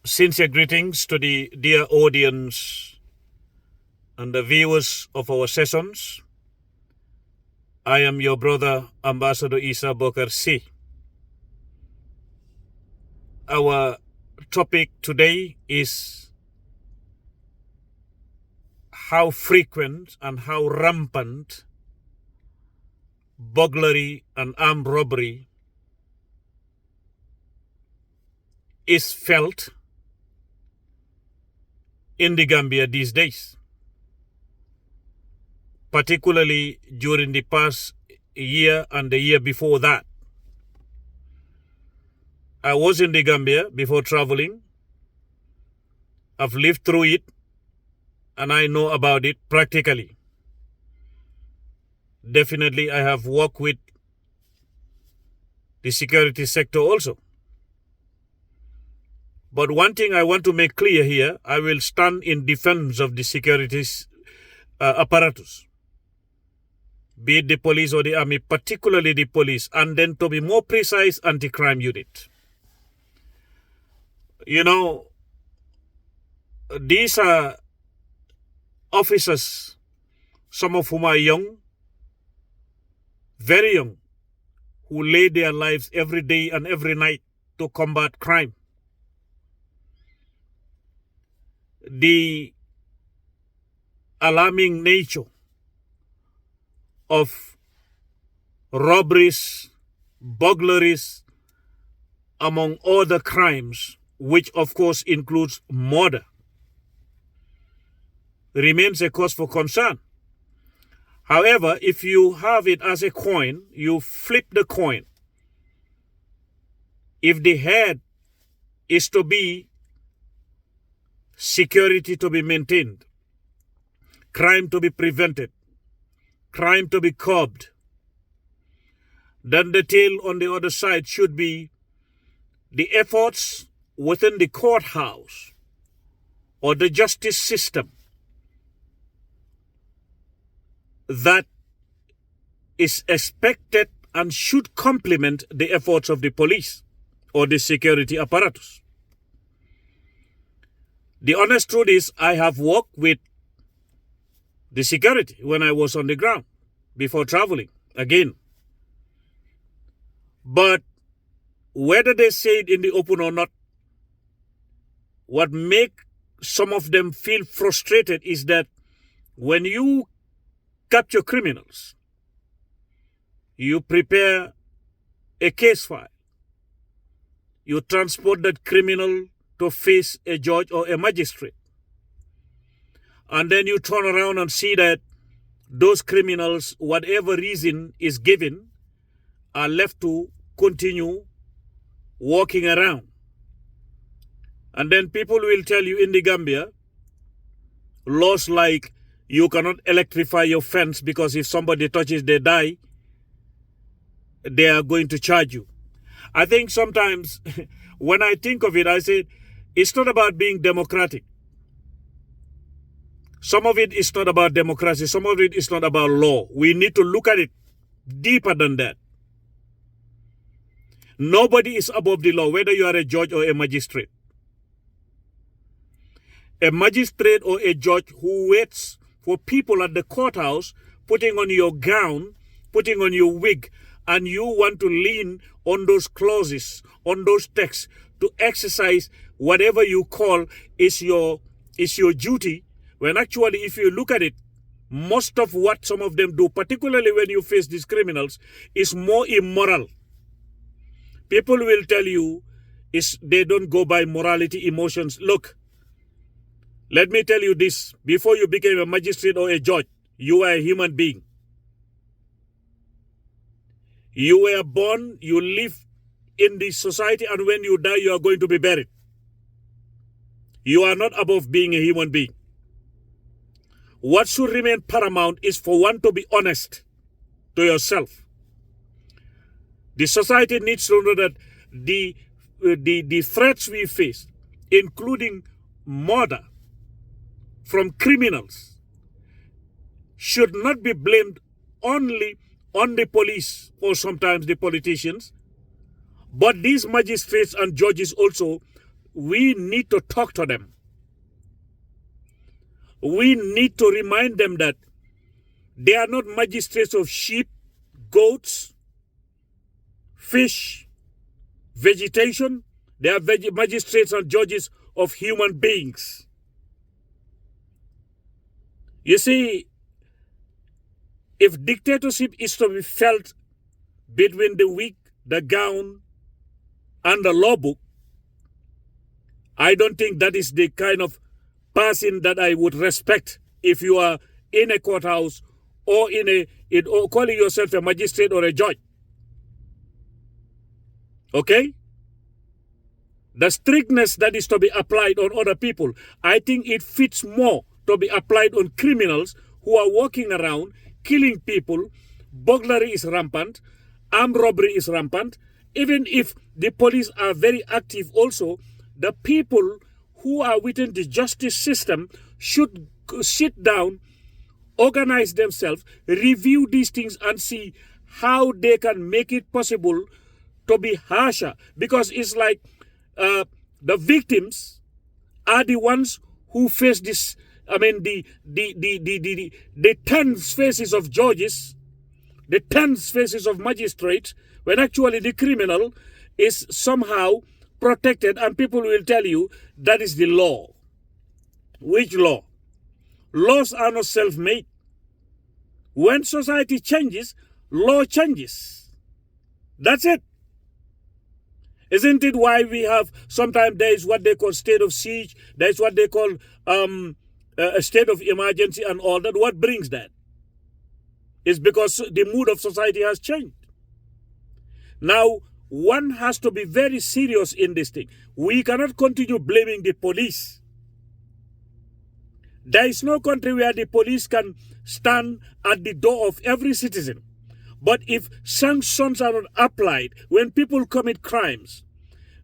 Sincere greetings to the dear audience and the viewers of our sessions. I am your brother, Ambassador Isa Bokar C. Our topic today is how frequent and how rampant burglary and armed robbery is felt in the Gambia these days, particularly during the past year and the year before that. I was in the Gambia before traveling. I've lived through it and I know about it practically. Definitely, I have worked with the security sector also. But one thing I want to make clear here, I will stand in defense of the securities apparatus, be it the police or the army, particularly the police, and then to be more precise, anti-crime unit. You know, these are officers, some of whom are young, very young, who lay their lives every day and every night to combat crime. The alarming nature of robberies, burglaries, among other crimes, which of course includes murder, remains a cause for concern. However, if you have it as a coin, you flip the coin. If the head is to be security to be maintained, crime to be prevented, crime to be curbed, then the tail on the other side should be the efforts within the courthouse or the justice system that is expected and should complement the efforts of the police or the security apparatus. The honest truth is, I have worked with the security when I was on the ground before traveling again. But whether they say it in the open or not, what makes some of them feel frustrated is that when you capture criminals, you prepare a case file, you transport that criminal to face a judge or a magistrate. And then you turn around and see that those criminals, whatever reason is given, are left to continue walking around. And then people will tell you in the Gambia, laws like you cannot electrify your fence because if somebody touches, they die, they are going to charge you. I think sometimes when I think of it, I say, it's not about being democratic. Some of it is not about democracy. Some of it is not about law. We need to look at it deeper than that. Nobody is above the law, whether you are a judge or a magistrate. A magistrate or a judge who waits for people at the courthouse, putting on your gown, putting on your wig, and you want to lean on those clauses, on those texts, to exercise whatever you call is your duty, when actually, if you look at it, most of what some of them do, particularly when you face these criminals, is more immoral. People will tell you they don't go by morality, emotions. Look, let me tell you this. Before you became a magistrate or a judge, you were a human being. You were born, you live in this society, and when you die, you are going to be buried. You are not above being a human being. What should remain paramount is for one to be honest to yourself. The society needs to know that the threats we face, including murder from criminals, should not be blamed only on the police or sometimes the politicians, but these magistrates and judges also we need to talk to them. We need to remind them that they are not magistrates of sheep, goats, fish, vegetation. They are magistrates and judges of human beings. You see, if dictatorship is to be felt between the weak, the gown, and the law book, I don't think that is the kind of person that I would respect if you are in a courthouse or or calling yourself a magistrate or a judge. Okay? The strictness that is to be applied on other people, I think it fits more to be applied on criminals who are walking around, killing people. Burglary is rampant. Armed robbery is rampant. Even if the police are very active also, the people who are within the justice system should sit down, organize themselves, review these things and see how they can make it possible to be harsher. Because it's like the victims are the ones who face this. I mean, the tense faces of judges, the tense faces of magistrates, when actually the criminal is somehow protected, and people will tell you that is the law. Which law? Laws are not self-made. When society changes, law changes. That's it. Isn't it why we have, sometimes there is what they call state of siege, there is what they call a state of emergency and all that? What brings that? It's because the mood of society has changed. Now, one has to be very serious in this thing. We cannot continue blaming the police. There is no country where the police can stand at the door of every citizen. But if sanctions are not applied when people commit crimes,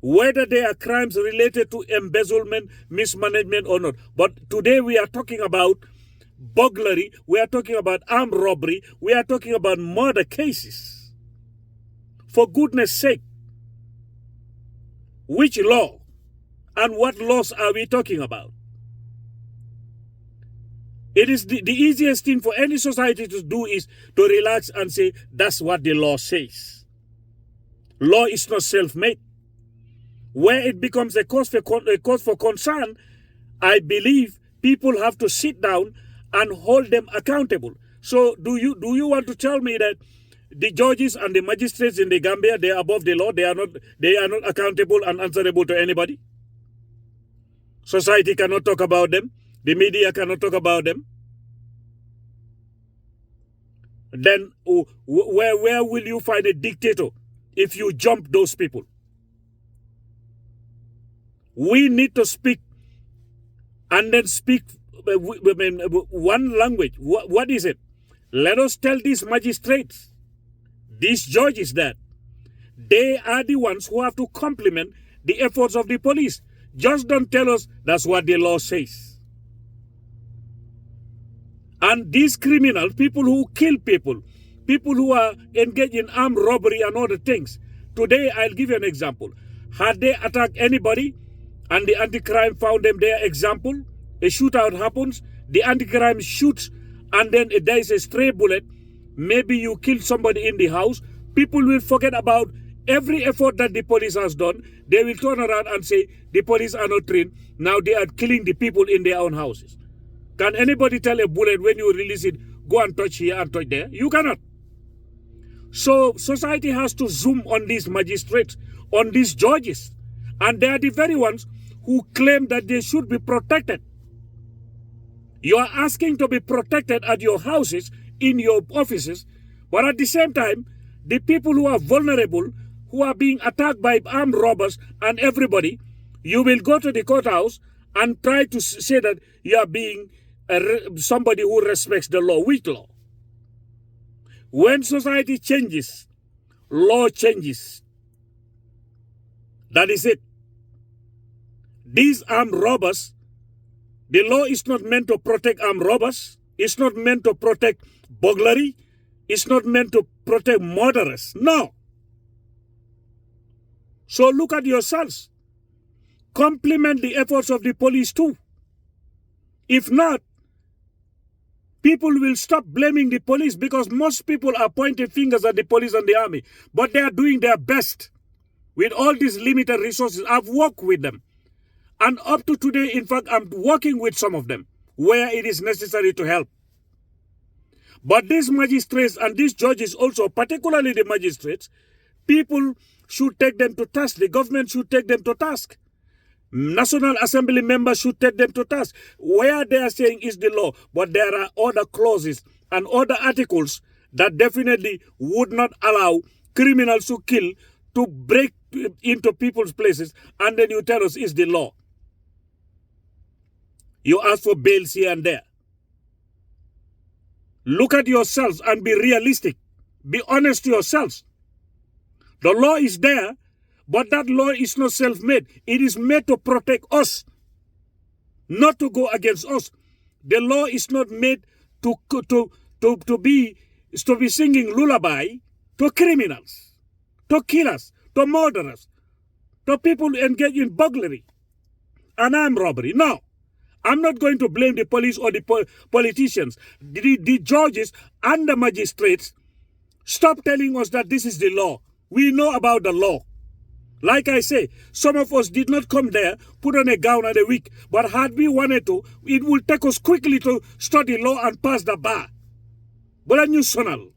whether they are crimes related to embezzlement, mismanagement or not. But today we are talking about burglary, we are talking about armed robbery, we are talking about murder cases. For goodness sake, which law and what laws are we talking about? It is the easiest thing for any society to do is to relax and say, that's what the law says. Law is not self-made. Where it becomes a cause for concern, I believe people have to sit down and hold them accountable. So do you want to tell me that the judges and the magistrates in the Gambia, they are above the law, they are not accountable and answerable to anybody? Society cannot talk about them. The media cannot talk about them. Then where will you find a dictator if you jump those people? We need to speak and then speak one language. What is it? Let us tell these magistrates, these judges, that they are the ones who have to complement the efforts of the police. Just don't tell us that's what the law says. And these criminals, people who kill people, people who are engaged in armed robbery and other things. Today, I'll give you an example. Had they attacked anybody and the anti-crime found them their example, a shootout happens, the anti-crime shoots, and then there is a stray bullet, maybe you kill somebody in the house, people will forget about every effort that the police has done. They will turn around and say, the police are not trained, now they are killing the people in their own houses. Can anybody tell a bullet when you release it, go and touch here and touch there? You cannot. So society has to zoom on these magistrates, on these judges. And they are the very ones who claim that they should be protected. You are asking to be protected at your houses, in your offices, but at the same time, the people who are vulnerable, who are being attacked by armed robbers and everybody, you will go to the courthouse and try to say that you are being somebody who respects the law. Which law? When society changes, law changes. That is it. These armed robbers, the law is not meant to protect armed robbers. It's not meant to protect burglary. It's not meant to protect murderers. No. So look at yourselves. complement the efforts of the police too. If not, people will stop blaming the police, because most people are pointing fingers at the police and the army. But they are doing their best with all these limited resources. I've worked with them. And up to today, in fact, I'm working with some of them where it is necessary to help. But these magistrates and these judges also, particularly the magistrates, people should take them to task. The government should take them to task. National Assembly members should take them to task. Where they are saying is the law, but there are other clauses and other articles that definitely would not allow criminals to kill, to break into people's places, and then you tell us is the law. You ask for bails here and there. Look at yourselves and be realistic. Be honest to yourselves. The law is there, but that law is not self-made. It is made to protect us, not to go against us. The law is not made to be singing lullaby to criminals, to killers, to murderers, to people engaged in burglary and armed robbery. No. I'm not going to blame the police or the politicians. The judges and the magistrates, stop telling us that this is the law. We know about the law. Like I say, some of us did not come there, put on a gown and a wig. But had we wanted to, it will take us quickly to study law and pass the bar. But a new sonal.